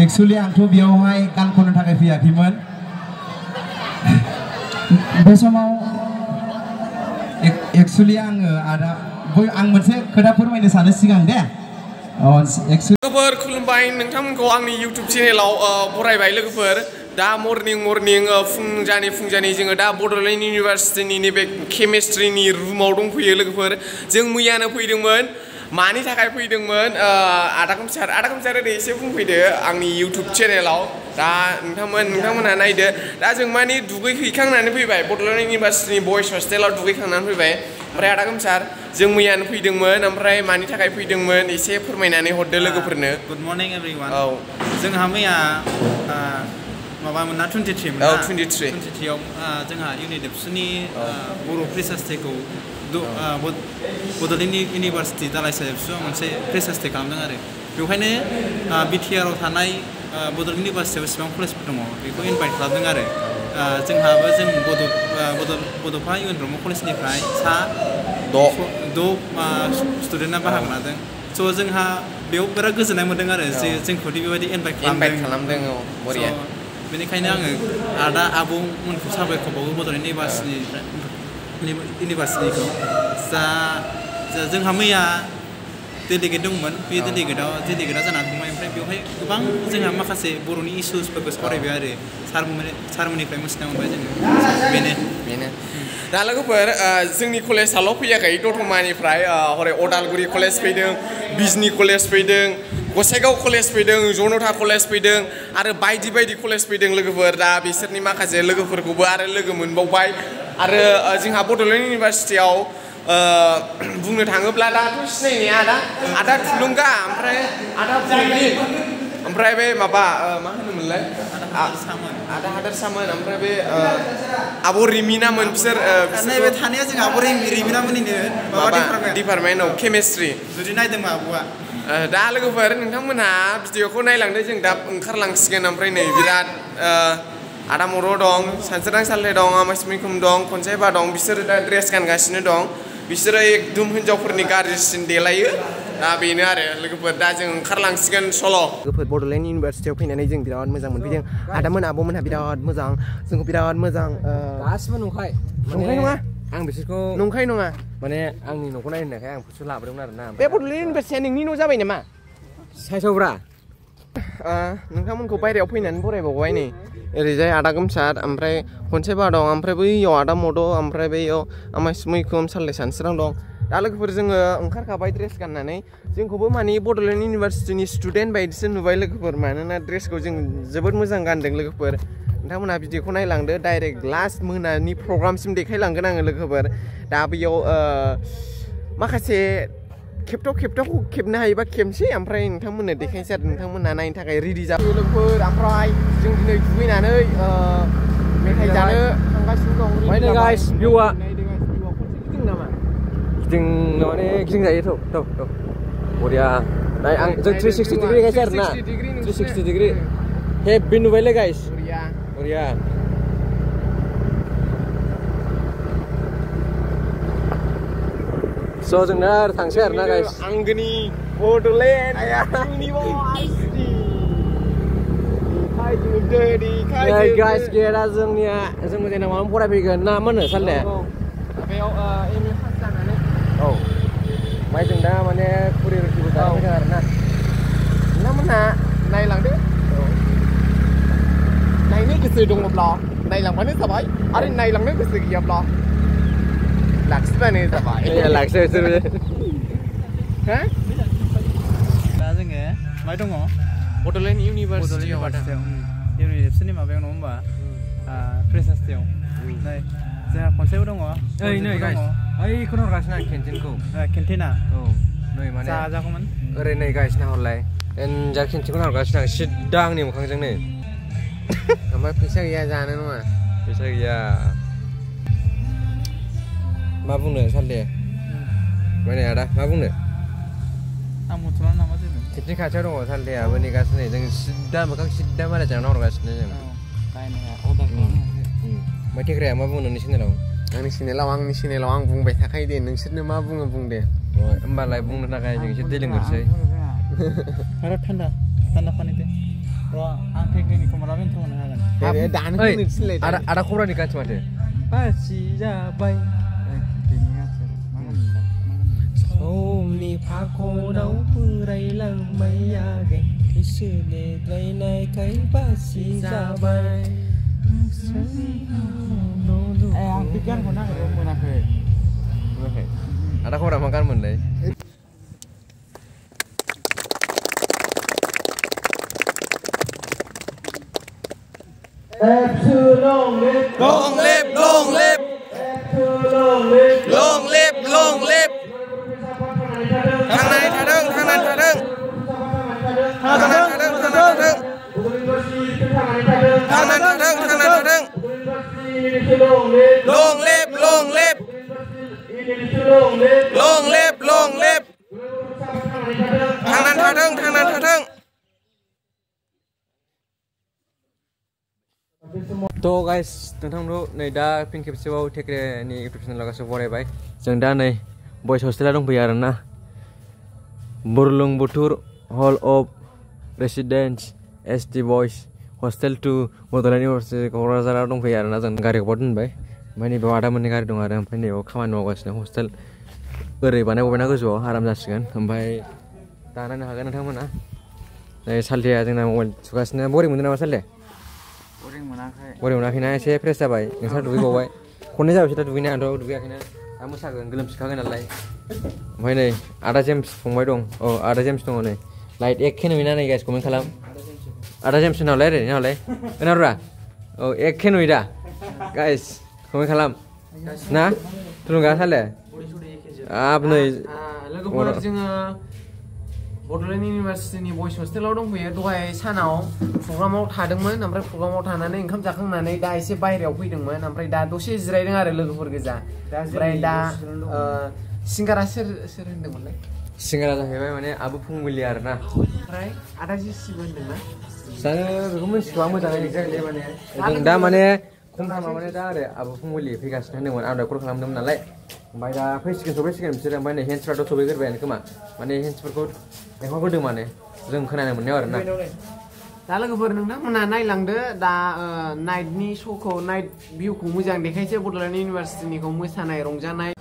Actually आंथ' बेयावहाय गान खननो थाखाय फैयाखैमोन बे समाव एक्चुअली आङो आं मोनसे खोथा फोरमायनो सानो सिगां दे लोगोफोर खुलुमबाय नोंथांमोनखौ आंनि इउटिउब चेनेलाव बरायबाय लोगोफोर दा मर्निं फुंजानि जोङो दा बड'लेण्ड इउनिभारसिटिनि नैबे केमिस्ट्रिनि रुमाव दंफैयो लोगोफोर जों मैयानो फैदोंमोन मानि थाखाय फैदोंमोन आदा कमसार ओरै एसे बुंफैदो आंनि इउटिउब चेनेलाव दा नोंथांमोनहा नायदो दा जों मानि दुगैहैखांनानै फैबाय बड'लेण्ड इउनिभारसिटिनि बयस हस्टेलाव दुगैखांनानै फैबाय ओमफ्राय आदा कमसार जों मैयानो फैदोंमोन ओमफ्राय मानि थाखाय फैदोंमोन एसे फोरमायनानै हरदो लोगोफोरनो गुड मर्निं एभरिवान औ जोंहा मैया माबामोन ना 23 मोन ना 23 आव जोंहा इउनिडेप्सनि बर' फ्रेसार्स डेखौ बड'लेण्ड इउनिभारसिटि दालाइ साबसुआव मोनसे फ्रेसार्स डे खालामदों आरो बेवहायनो बिटिआरआव थानाय बड'लेण्ड इउनिभारसिटियाव बेसेबां कलेजफोर दङ बेखौ इनभाइट खालामदों आरो जोंहाबो जों बड'फा इउ एन ब्रह्म कलेजनिफ्राय द' स्टुडेन्टआ बाहागो लादों स' जोंहा बेयाव बिराद गोजोननाय मोन्दों आरो जे जोंखौदि बेबायदि इनभाइट खालामदों औ बरिया बेनिखायनो आङो आब'मोनखौ साबायखर बावो बड'लेण्ड इउनिभारसिटिखौ जोंहा मैया डेलिगेट दंमोन बे डेलिगेटआ जानानै थांबाय ओमफ्राय बेवहाय गोबां जोंहा माखासे बर'नि इस्युसफोरखौ सावरायबाय आरो सारमोननिफ्राय मिथिना मोनबाय जोङो बेनो दा लोगोफोर जोंनि कलेजाल' फैयाखै दतमानिफ्राय हरै अदालगुरि कलेज फैदों बिजनि कलेज फैदों गसाइगाव कलेज फैदों जनता कलेज फैदों आरो बायदि कलेज फैदों लोगोफोर दा बिसोरनि माखासे लोगोफोरखौबो आरो लोगो मोनबावबाय आरो जोंहा बड'लेण्ड इउनिभारसिटियाव बुंनो थाङोब्ला दाथ' सिनायनाया आदा थुलुंगा ओमफ्राय आदा फुंबिलि ओमफ्राय बे माबा मा होनोमोनलाय आदा हादोरसामोन ओमफ्राय बे आब' रिमिनामोन बिसोर नैबे थानाया जों आब' रिमिनामोननिनो माबा डिपार्टमेन्ट औ केमिस्ट्रि जुदि नायदोंबा आब'आ दा लोगोफोर नोंथांमोनहा भिडिअखौ नायलांदो जों दा ओंखारलांसिगोन ओमफ्राय नै बिराद आदा मर' दं सानसोरां सालथे दं आमाइसुमिखुम दं खनसायबा दं बिसोरो दा ड्रेस गानगासिनो दं बिसोरो एकदम हिन्जावफोरनि गाज्रिसिन देलायो दा बेनो आरो लोगोफोर दा जों ओंखारलांसिगोन सल' लोगोफोर बड'लेण्ड इउनिभारसिटियाव फैनानै जों बिराद मोजां मोनफैदों आदामोन आब'मोनहा बिराद मोजां जोंखौ बिराद मोजां गासिबो नंखाय नङा आं बिसोरखौ नंखाय नङा माने आंनि न'खौ नायनो थाखाय आं बिसोर लाबोदोंमोन आरोना बे बड'लेण्ड इउनिभारसिटिया नोंनि न' जाबाय नामा साइसआवब्रा नोंथांमोनखौ बायहेरायाव फैनानै बरायबावबाय नै ओरैजाय आदा गोमसार ओमफ्राय खनसेबा दं ओमफ्राय बैयाव आदा मद' ओमफ्राय बैयाव आमाइसुमिखुम सालथे सानसोरां दं दा लोगोफोर जोङो ओंखारखाबाय ड्रेस गाननानै जोंखौबो माने बड'लेण्ड इउनिभारसिटिनि स्टुडेन्ट बायदिसो नुबाय लोगोफोर मानोना ड्रेसखौ जों जोबोद मोजां गानदों लोगोफोर नोंथांमोनहा भिडिअखौ नायलांदो डाइरेक्ट लास्ट मोनानि प्रग्रामसिम देखायलांगोन आङो लोगोफोर दा बैयाव माखासे खेबथाव खेबनो हायोबा खेबसै ओमफ्राय नोंथांमोननो देखायसै आरो नोंथांमोनहा नायनो थाखाय रेडि जाबाय लोगोफोर ओमफ्राय जों दिनै दुगैनानै मेथाइ जानो थांगासिनो दं माने गाइस भिउआ गिदिं नामा माने गिदिंजायो थ' बरिया नाय आं जों 360 डिग्री गाइस आरो ना 360 डिग्री हेभि नुबायलै गाइस बरिया स' जोंना थांसै आरोना गाइस आंगोनि बड'लेण्ड इउनिभारसिटि गाइस गेटआ जोंनिया जों जेनेबा माबा फरायफैगोन ना मा होनो सालथे बेयाव एम ए पास जानानै औ ओमफ्राय जों दा माने कुरियरखिबो जाफैदों आरोना नोंथांमोनहा नायलांदो नायनो गोसो दङब्ला नायलांबानो जाबाय आरो नायलांनो गोसो गैयाब्ला लाखिबानो जाबाय लाखिबाय बिसोरो हा दा जोङो माय दङ बड'लेण्ड इउनिभारसिटियाव इउनिट एबसुनि माबायाव नङा होमबा फ्रेसार्स डेआव नै जोंहा खनसेबो दङ ओइ नै गाइस ओइ खोनो हरगासिनो आं केन्टिनखौ केन्टिना औ नै माने जाजागौमोन ओरै नै गाइस नाहरलाय एनजा केन्टिनखौ हरगासिनो आं सिद्दा आंनि मोखांजों नै ओमफ्राय फैसा गैया जानो नङा फैसा गैया मा बुंनो सालदे माने आदा मा बुंनो आं मुथुना नामा जेबो केन्टिन खाथियाव दङ सालदेयाबो नेगासिनो जों सिद्दा मोखां सिद्दा मालाय जानो हरगासिनो जों ओमफ्राय थेख्राया मा बुङो नोंनि चेनेलाव आं बुंबाय थाखायो दे नोंसोरनो मा बुङो बुं दे होमबालाय बुंनो थाखाय जों एसे दै लोंग्रोसै आरो थान्दा पानि दे आं थेख्रानिखौ मालाबा इन्ट्र' होनो हागोन आदा खबरानि गानसै माथो बासि जाबाय समनि फाखनाव बोरायलांबाय आगै सोलेद्रायनायखाय बासि जाबाय आं बे गानखौ नागिरो मोनाखै आदा खबरा मा गानमोनलाय Long live, long live. Long live, long live. Thằng này thả đừng. Thằng này thả đừng. Thằng này thả đừng. Thằng này thả đừng. Thằng này thả đừng. Thằng này thả đừng. Long live, long live. Long live, long live. Thằng này thả đừng. Thằng này thả đừng. तो guys नोंथांमोनखौ नै दा फिन खेबसेबाव थेख्रेनि YouTube चेनेलाव गासैबो बरायबाय जों दा नै बयस हस्टेलाव दंफैयो आरोना बुरलुंबुथुर hall of residence ST boys hostel टु बड'लेण्ड इउनिभारसिटि क'क्राझाराव दंफैयो आरोना जों गारिखौबो दोनबाय ओमफ्राय नैबेयाव आदा मोननै गारि दं आरो ओमफ्राय नैबेयाव खामानि मावगासिनो हस्टेल ओरै बानायबावबायना गोजौआव आराम जासिगोन ओमफ्राय दा नायनो हागोन नोंथांमोना नै सालथेया जोंना मबाइल थुगासिनो बरिं मोनदों नामा सालथे बरिं मोनाखैना एसे फ्रेस जाबाय नोंस्रा दुगैबावबाय खननै जाबायसो दा दुगैनाय आंथ' दुगैयाखैना दा मोसागोन गोलोमफिनखागोन नालाय ओमफ्राय नै आदा जेम्स फंबाय दं औ आदा जेम्स दङ नै लाइट एखे नुयोना नै गाइस कमेन्ट खालाम आदा जेम्स नावलाय ओरै नावलाय खोनादोंरा औ एखे नुयो दा गाइस कमेन्ट खालाम ना थुलुंगा साले आप नै लोगोफोर जोङो बड'लेण्ड इउनिभारसिटिनि बयस हस्टेलाव दंफैयो दहाय सानाव प्रग्रामाव थादोंमोन ओमफ्राय प्रग्रामाव थानानै ओंखाम जाखांनानै दा एसे बायहेरायाव फैदोंमोन ओमफ्राय दा दसे जिरायदों आरो लोगोफोर गोजा ओमफ्राय दा सिंगारा सोर होनदोंमोनलाय सिंगारा जाहैबाय माने आबु फुंबिलि आरोना ओमफ्राय आदा जिसिबो होनदोंना जानो बेखौ मिथिथ'आ मोजाङै एक्जेक्टलि माने जों दा माने खमथामा माने दा आरो आबु फुंबिलि फैगासिनो होनदोंमोन आं कल खालामदोंमोन नालाय ओमफ्राय दा सफैसिगोन बिसोरो ओमफ्राय नै हेन्सफ्राथ' सफैग्रोबायानो खोमा माने हेन्सफोरखौ लेंहरग्रोदों माने जों खोनानो मोननायाव आरोना दा लोगोफोर नोंथांमोना नायलांदो दा नाइटनि श'खौ नाइट भिउखौ मोजां देखायसै बड'लेण्ड इउनिभारसिटिनिखौ मोसानाय रंजानाय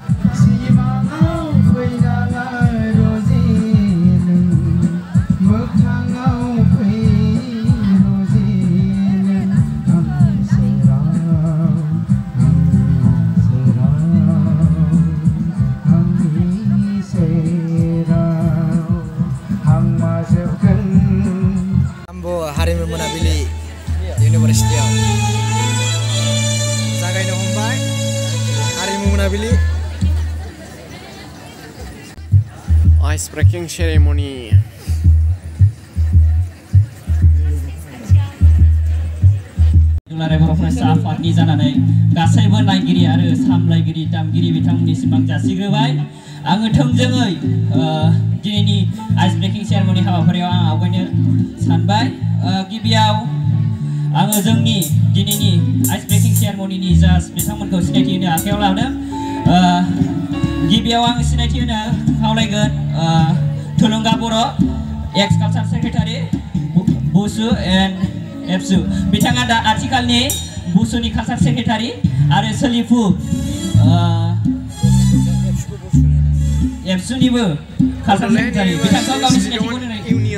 हारिमु मोनाबिलि इउनिभारसिटियाव जागायनो हमबाय हारिमु मोनाबिलि आइस ब्रेकिं सेरेमनि दुलाराय बर' फरायसा आफादनि जानानै गासैबो नायगिरि आरो सामलायगिरि दामगिरि बिथांमोननिसिम आं जासिग्रोबाय आङो थोंजोङै दिनैनि आइस ब्रेकिं सेरेमनि हाबाफारियाव आं आवगायनो सानबाय गिबियाव आङो जोंनि दिनैनि आइस ब्रेकिं सेरेमनिनि जाज बिथांमोनखौ सिनायथि होनो आखायाव लादों गिबियाव आं सिनायथि होनो खावलायगोन थुलुंगा बर' एक्स कालचार सेक्रेटारि बुसु एन्ड एबसु बिथाङा दा आथिखालनि बुसुनि कालचार सेक्रेटारि आरो सोलिफु एबसुनिबो कालचार सेक्रेटारि बिथांखौ गावनि सिनायथिखौ होनो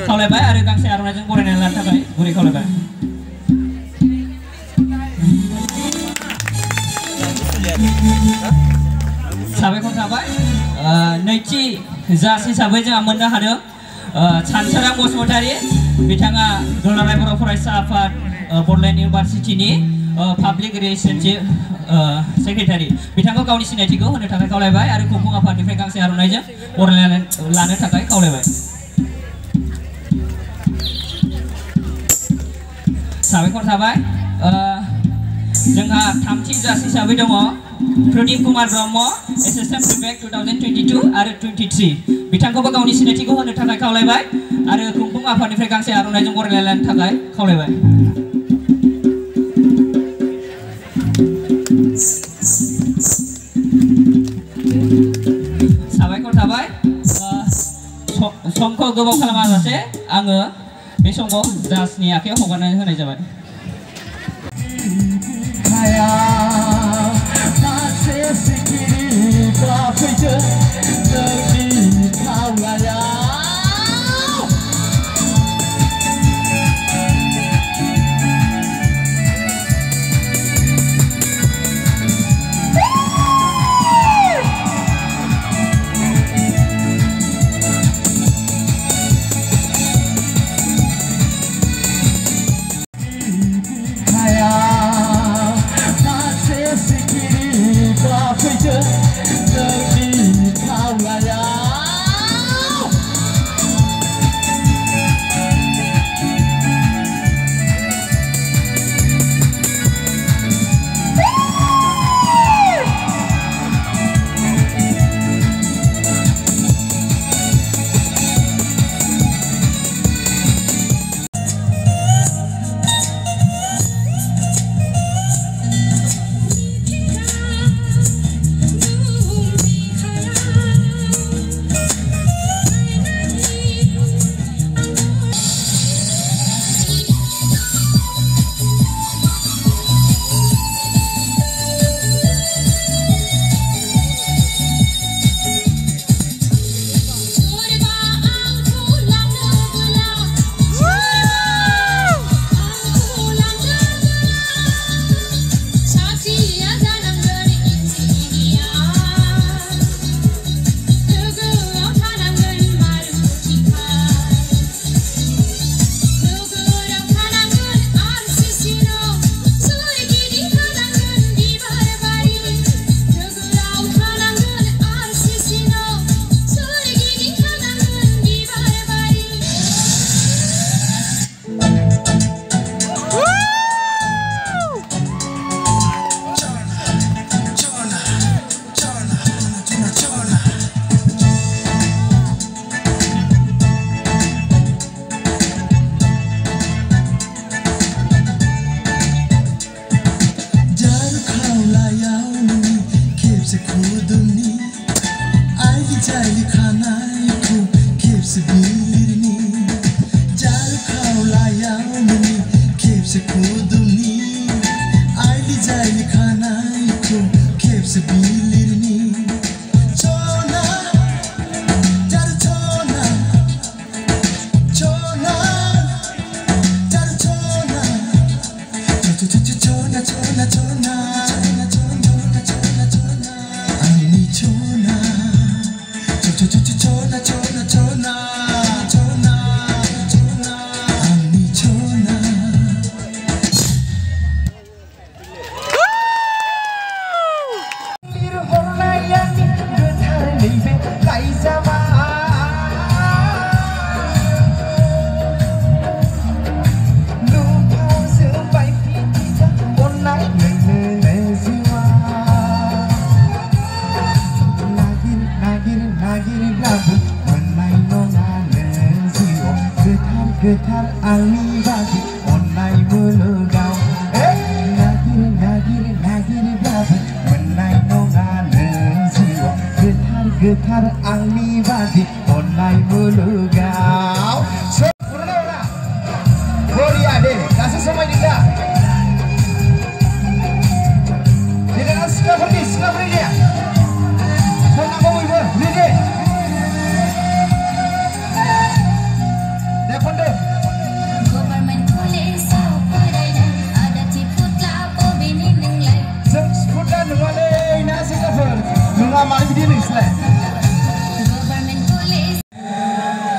खावलायबाय आरो गांसे आर'नाइजों बरायनानै लानो थाखाय गुरै खावलायबाय साबायखर थाबाय नैथि जाज हिसाबै जोंहा मोननो हादों सानसोरां बसुमतारी बिथाङा दुलाराय बर' फरायसा आफाद बडलेण्ड इउनिभार्सिटिनि पाब्लिक रिलेशनशिप सेक्रेटारि बिथांखौ गावनि सिनायथिखौ होनो थाखाय खावलायबाय आरो खुंफुं आफादनिफ्राय गांसे आर'नाइजों बरायनानै लानो थाखाय खावलायबाय। साबायखर थाबाय। जोंहा थामथि जास हिसाबै दङ प्रदीप कुमार ब्रह्म एसिस्टेन्ट प्रिफेक्ट 2022 आरो 23 बिथांखौबो गावनि सिनायथिखौ होनो थाखाय खावलायबाय आरो खुंफुं आफादनिफ्राय गांसे आर'नाइजों बरायनानै लानो थाखाय खावलायबाय। साबायखर थाबाय। समखौ गोबाव खालामाजासे आङो बे समखौ जाजनि आखायाव हगारनानै होनाय जाबाय।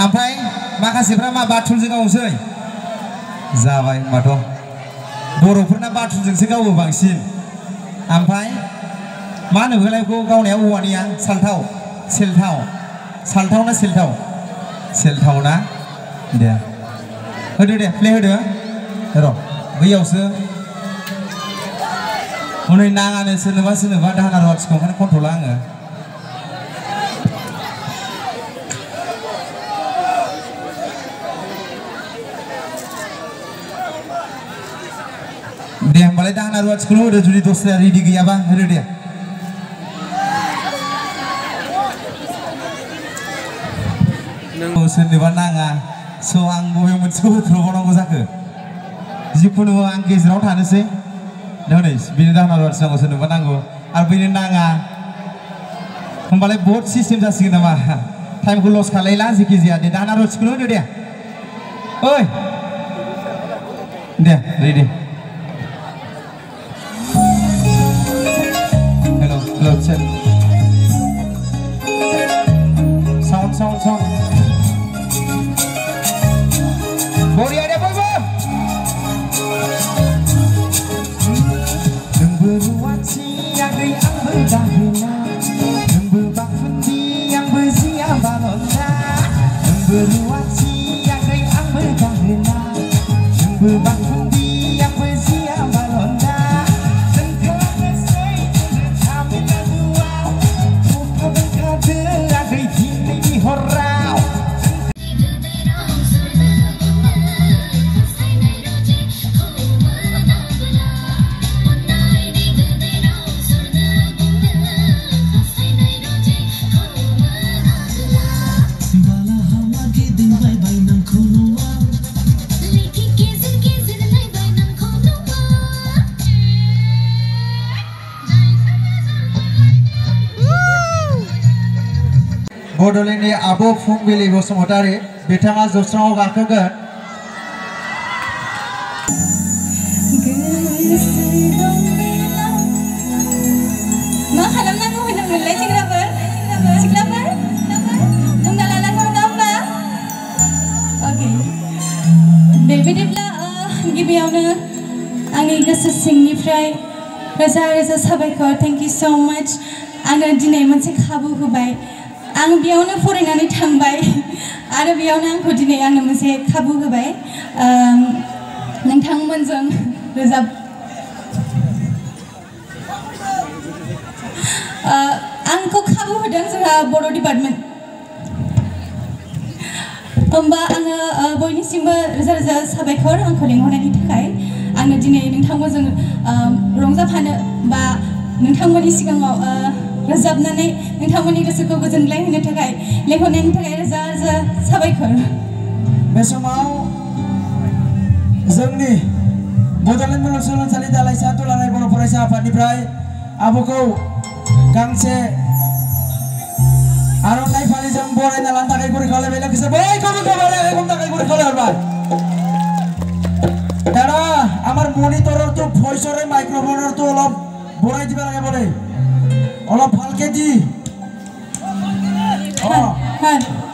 ओमफ्राय माखासेफ्रा मा बाथुलजों गावसै जाबाय होनबाथ' बर'फोरना बाथुलजोंसो गावो बांसिन ओमफ्राय मा होनो बेखौलाय बेखौ गावनाया औवानिया सालथाव सेलथाव सालथाव ना सेलथाव सेलथाव ना दे होदो दे प्ले होदो र' बैयावसो हनै नाङानो सोरनोबा सोरनोबा दाहोना रुवाथिखौ ओंखायनो कन्ट्रला आङो दे होमबालाय दाहोना रुवाथिखौल' होदो जुदि दस्राया रेडि गैयाबा होदो दे सोरनोबा नाङा स' आं बबे मोनसेखौ होथ्र'बावनांगौ जाखो जिखुनु आं गेजेराव थानोसै नै बेनो दाहोना रुवाथि नांगौ सोरनोबा नांगौ आरो बेनो नाङा होमबालाय बहुत सिस्टेम जासिगोन नामा टाइमखौ लस खालायला जेखि जाया दे दाहोना रुवाथिखौनो होदो दे ओइ दे रेडि हेल' चेक साउन्ड बरिया दे बयबो नोंबो रुवाथि आगै आंबो दाहोना नोंबो बाखुन्दी आंबो जिया बाल'ना नोंबो रुवाथि आगै आंबो दाहोना नोंबो बाखुन्दी आंबो जिया बाल'ना जोंखौ गोसै थामिनागुआव फट'खादो आगै दिनैनि हराव बड'लेण्डनि आब' फुंबिलि बसुमतारी बिथाङा जौस्राङाव गाखोगोन मा खालामनांगौ होनदोंमोनलाय सिख्लाफोर बुंना लानांगौ नङा होमबा अके दे बिदिब्ला गिबियावनो आंनि गोसो सिंनिफ्राय रोजा रोजा साबायखर थेंक इउ स' माच आंनो दिनै मोनसे खाबु होबाय आं बेयावनो फरायनानै थांबाय आरो बेयावनो आंखौ दिनै आंनो मोनसे खाबु होबाय नोंथांमोनजों रोजाब आंखौ खाबु होदों जोंहा बर' डिपार्टमेन्ट होमबा आङो बयनिसिमबो रोजा रोजा साबायखर आंखौ लिंहरनायनि थाखाय आङो दिनै नोंथांमोनजों रंजाफानो बा नोंथांमोननि सिगाङाव रोजाबनानै नोंथांमोननि गोसोखौ गोजोनग्लाय होनो थाखाय लेंहरनायनि थाखाय रोजा रोजा साबायखर बे समाव जोंनि बड'लेण्ड मुलुगसोलोंसालि दालाइसा दुलाराय बर' फरायसा आफादनिफ्राय आब'खौ गांसे आर'नाइ फालिजों बरायना लानो थाखाय गुरै खावलायबाय लोगोसे बयखौबो बरायनायनि थाखाय गुरै खावलायहरबाय दादा আমার মনিটৰৰ তো ভয়েসৰ মাইক্ৰোফোনৰ তো অলপ বঢ়াই দিব লাগে বলে অলপ ভালকে দি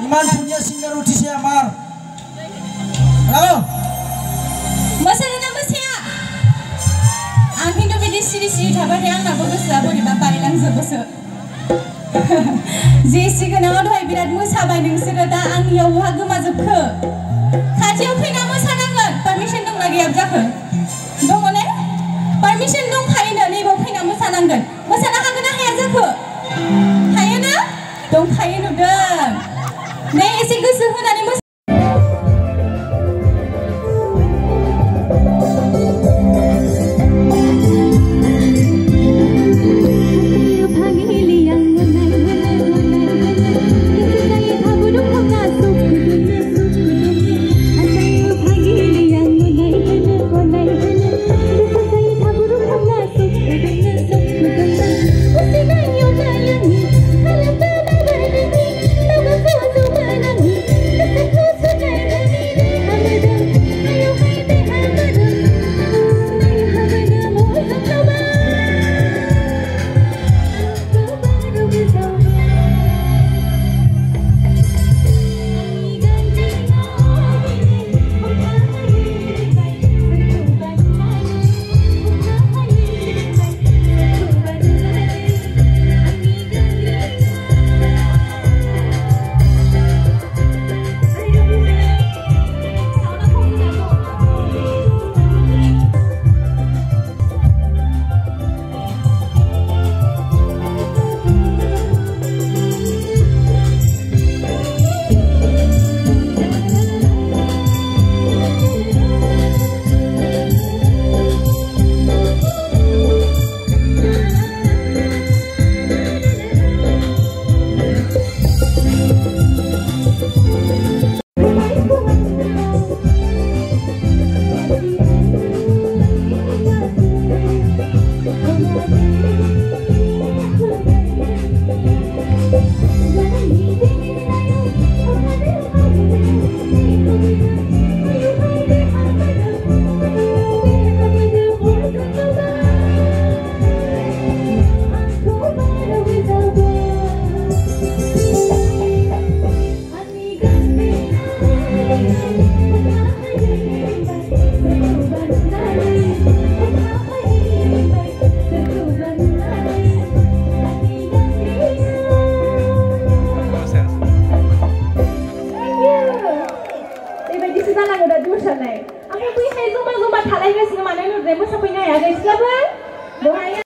ইমান ধুনীয়া সিঙ্গার উঠিছে আমার হ্যালো मोसानो मोसाया आं खिन्थु बिदि सिरि सिरि थाबाथाय आंनाबो गोसोआ बोरैबा बायलांजोबोसो जे सिगाङाव दहाय बिराद मोसाबाय नोंसोरो दा आंनियाव बहा गोमाजोबखो खाथियाव फैना मोसानांगोन पारमिसन दंना गैया जाखो दङ ने पारमिसन दंखायोनो नैबाव फैना मोसानांगोन मोसानो हागोन ना हाया जाखो हायोना दंखायो नुदों नै एसे गोसो होनानै One night. जानांगौ दा मोसानाय ओमफ्राय बैहाय जमा जमा थालायगासिनो मानो होनोब्ला मोसाफैनो हायाखै सिख्लाफोर बहाय